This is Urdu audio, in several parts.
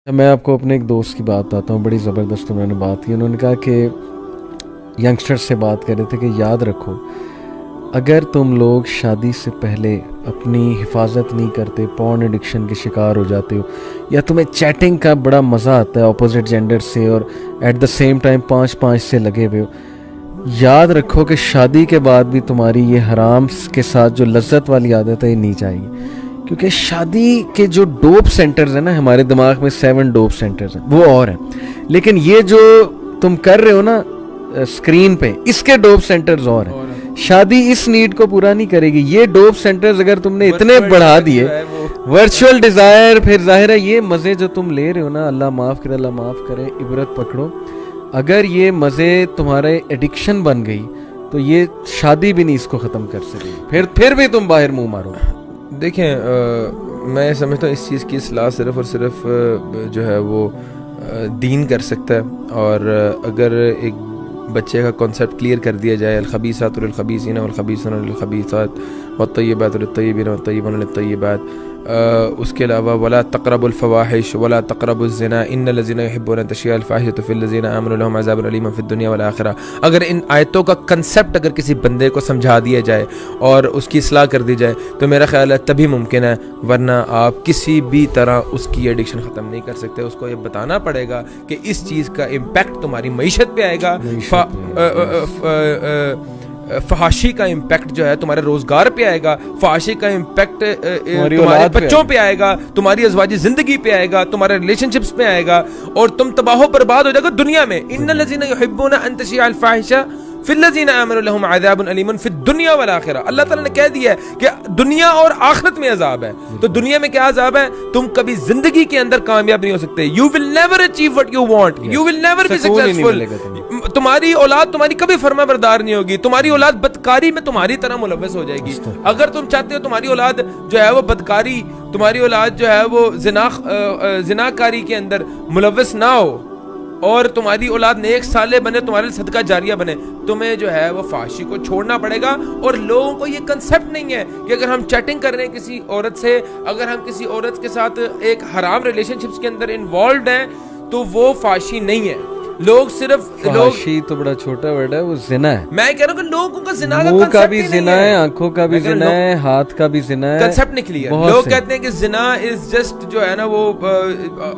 میں آپ کو اپنے ایک دوست کی بات بتاتا ہوں, بڑی زبردست انہوں نے بات کی. انہوں نے کہا کہ ینگسٹر سے بات کر رہے تھے کہ یاد رکھو, اگر تم لوگ شادی سے پہلے اپنی حفاظت نہیں کرتے, پورن ایڈکشن کے شکار ہو جاتے ہو, یا تمہیں چیٹنگ کا بڑا مزہ آتا ہے اپوزٹ جینڈر سے اور ایٹ دا سیم ٹائم 5 سے لگے ہوئے ہو, یاد رکھو کہ شادی کے بعد بھی تمہاری یہ حرام کے ساتھ جو لذت والی عادت ہے یہ نہیں جائے گی. کیونکہ شادی کے جو ڈوپ سینٹرز ہیں نا, ہمارے دماغ میں 7 ڈوپ سینٹرز ہیں, وہ اور ہیں, لیکن یہ جو تم کر رہے ہو نا اسکرین پہ, اس کے ڈوپ سینٹرز اور ہیں. شادی اس نیڈ کو پورا نہیں کرے گی. یہ ڈوپ سینٹرز اگر تم نے اتنے بڑھا دیے, ورچوئل ڈیزائر, پھر ظاہر ہے یہ مزے جو تم لے رہے ہو نا, اللہ معاف کرے, اللہ معاف کرے, عبرت پکڑو. اگر یہ مزے تمہارے ایڈکشن بن گئی تو یہ شادی بھی نہیں اس کو ختم کر سکے, پھر بھی تم باہر منہ مارو. دیکھیں, میں سمجھتا ہوں اس چیز کی اصلاح صرف اور صرف جو ہے وہ دین کر سکتا ہے. اور اگر ایک بچے کا کانسیپٹ کلیئر کر دیا جائے, الخبیثات للخبیثین والخبیثون للخبیثات والطیبات للطیبین والطیبون للطیبات, اس کے علاوہ ولا تقربوا الفواحش ولا تقربوا الزنا ان الذين يحبون ان تشيع الفاحشة في الذين آمنوا لهم عذاب أليم في الدنيا والآخرة. اگر ان آیتوں کا کنسیپٹ اگر کسی بندے کو سمجھا دیا جائے اور اس کی اصلاح کر دی جائے تو میرا خیال ہے تبھی ممکن ہے, ورنہ آپ کسی بھی طرح اس کی ایڈکشن ختم نہیں کر سکتے. اس کو یہ بتانا پڑے گا کہ اس چیز کا امپیکٹ تمہاری معیشت پہ آئے گا, فحاشی کا امپیکٹ جو ہے تمہارے روزگار پہ آئے گا, فحاشی کا امپیکٹ تمہارے بچوں پہ آئے گا, تمہاری ازواجی زندگی پہ آئے گا, تمہارے ریلیشن شپس پہ آئے گا, اور تم تباہ و برباد ہو جائے گا دنیا میں. ان الذین یحبون ان تشیع الفاحشہ فی الذین آمنوا لهم عذاب علیم فی الدنیا والآخرہ. اللہ تعالیٰ نے کہہ دیا ہے کہ دنیا اور آخرت میں عذاب ہے. تو دنیا میں کیا عذاب ہے؟ تم کبھی زندگی کے اندر کامیاب نہیں ہو سکتے. You will never achieve what you want, you will never be successful. تمہاری اولاد تمہاری کبھی فرما بردار نہیں ہوگی, تمہاری اولاد بدکاری میں تمہاری طرح ملوث ہو جائے گی. اگر تم چاہتے ہو تمہاری اولاد جو ہے وہ بدکاری, تمہاری اولاد جو ہے وہ زناکاری کے اندر ملوث نہ ہو, اور تمہاری اولاد نیک صالح بنے, تمہارے صدقہ جاریہ بنے, تمہیں جو ہے وہ فحاشی کو چھوڑنا پڑے گا. اور لوگوں کو یہ کنسیپٹ نہیں ہے کہ اگر ہم چیٹنگ کر رہے ہیں کسی عورت سے, اگر ہم کسی عورت کے ساتھ ایک حرام ریلیشن شپس کے اندر انوالوڈ ہیں تو وہ فحاشی نہیں ہے. لوگ صرف فحاشی تو بڑا چھوٹا ورڈ ہے, وہ زنا ہے. میں کہہ رہا ہوں کہ لوگوں کا زنا کا منہ کا بھی زنا ہے, آنکھوں کا بھی زنا ہے, ہاتھ کا بھی زنا ہے, کنسیپٹ نہیں کلیئر. لوگ کہتے ہیں کہ زنا از جسٹ جو ہے نا وہ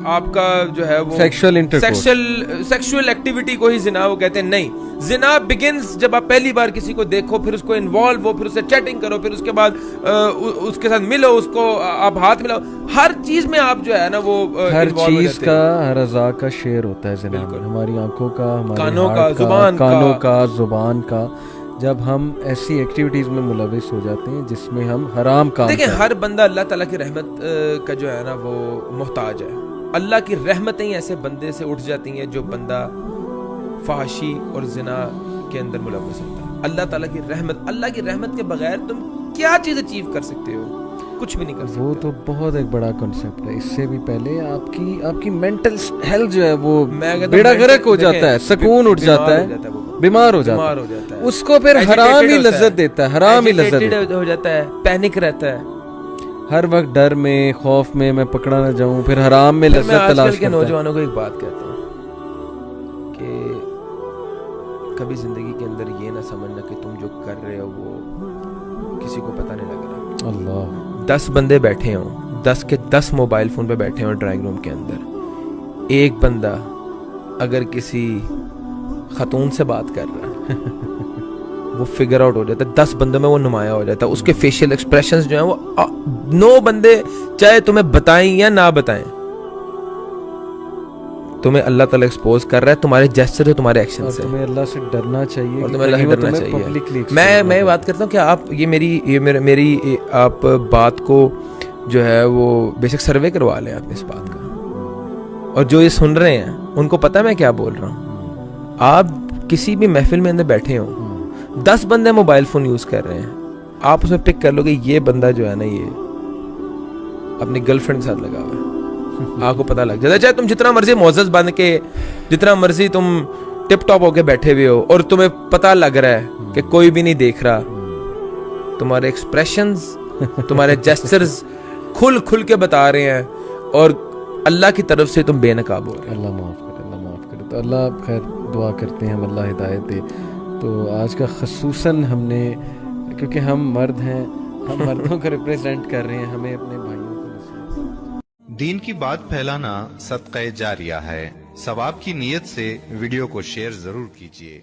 آپ کا جو ہے وہ سیکشل ایکٹیویٹی کو ہی زنا وہ کہتے ہیں. نہیں, زنا بگنز جب آپ پہلی بار کسی کو دیکھو, پھر اس کو انوالو ہو, پھر اس سے چیٹنگ کرو, پھر اس کے بعد اس کے ساتھ ملو, اس کو آپ ہاتھ ملاؤ, ہر چیز میں آپ جو ہے نا وہ ہر چیز کا, ہر اعضاء کا شیئر ہوتا ہے زنا. ہماری آنکھوں کا, ہمارے کانوں کا, کانوں کا, زبان کا, جب ہم ایسی ایکٹیویٹیز میں ملوث ہو جاتے ہیں جس میں ہم حرام کام. دیکھیں, ہر بندہ اللہ تعالیٰ کی رحمت کا جو ہے نا وہ محتاج ہے. اللہ کی رحمتیں ایسے بندے سے اٹھ جاتی ہیں جو بندہ فحاشی اور زنا کے اندر ملوث ہوتا ہے. اللہ تعالیٰ کی رحمت کے بغیر تم کیا چیز اچیو کر سکتے ہو؟ کچھ بھی نہیں کر سکتے. وہ تو بہت ایک بڑا کنسیپٹ ہے. اس سے بھی پہلے آپ کی مینٹل ہیلتھ جو ہے وہ بیڑا غرق ہو جاتا ہے, سکون اٹھ جاتا ہے, بیمار ہو جاتا ہے. اس کو پھر حرام ہی لذت دیتا ہے, حرام ہی لذت ہو جاتا ہے, پینک رہتا ہے, ہر وقت ڈر میں, خوف میں, میں پکڑا نہ جاؤں, پھر حرام میں لذت تلاش کرتا ہے. کے نوجوانوں کو ایک بات کہتا ہوں کہ کبھی زندگی کے اندر یہ نہ سمجھنا کہ تم جو کر رہے ہو وہ کسی کو پتہ نہیں لگ رہا. اللہ, 10 بندے بیٹھے ہوں, 10 کے 10 موبائل فون پہ بیٹھے ہوں ڈرائنگ روم کے اندر, ایک بندہ اگر کسی خاتون سے بات کر رہا ہے وہ فگر آؤٹ ہو جاتا ہے, 10 بندوں میں وہ نمایاں ہو جاتا ہے. اس کے فیشیل ایکسپریشنز جو ہیں وہ 9 بندے چاہے تمہیں بتائیں یا نہ بتائیں, تمہیں اللہ تعالیٰ ایکسپوز کر رہا ہے تمہارے جیسچر سے, تمہارے ایکشن سے. تمہیں اللہ سے ڈرنا چاہیے, اور تمہیں اللہ سے ڈرنا چاہیے. میں بات کرتا ہوں کہ آپ یہ میری آپ بات کو جو ہے وہ بیسک سروے کروا لیں آپ اس بات کا, اور جو یہ سن رہے ہیں ان کو پتہ ہے میں کیا بول رہا ہوں. آپ کسی بھی محفل میں اندر بیٹھے ہوں, 10 بندے موبائل فون یوز کر رہے ہیں, آپ اس میں پک کر لو کہ یہ بندہ جو ہے نا یہ اپنی گرل فرینڈ کے ساتھ لگا ہوا ہے. آپ کو پتہ لگ جاتا ہے, چاہے تم جتنا مرضی معزز بن کے, جتنا مرضی تم ٹپ ٹاپ ہو کے بیٹھے ہوئے ہو, اور تمہیں پتہ لگ رہا ہے کہ کوئی بھی نہیں دیکھ رہا, تمہارے ایکسپریشنز, تمہارے جیسچرز کھل کے بتا رہے ہیں, اور اللہ کی طرف سے تم بے نقاب ہو رہے ہو. اللہ معاف کرے، اللہ معاف کرے. تو اللہ خیر دعا کرتے ہیں ہم اللہ ہدایت دے. تو آج کا خصوصاً ہم نے، کیونکہ ہم مرد ہیں، ہم مردوں کو ریپریزنٹ کر رہے ہیں، ہمیں اپنے بھائیوں کو دین کی بات پھیلانا صدقہ جاریہ ہے. ثواب کی نیت سے ویڈیو کو شیئر ضرور کیجیے.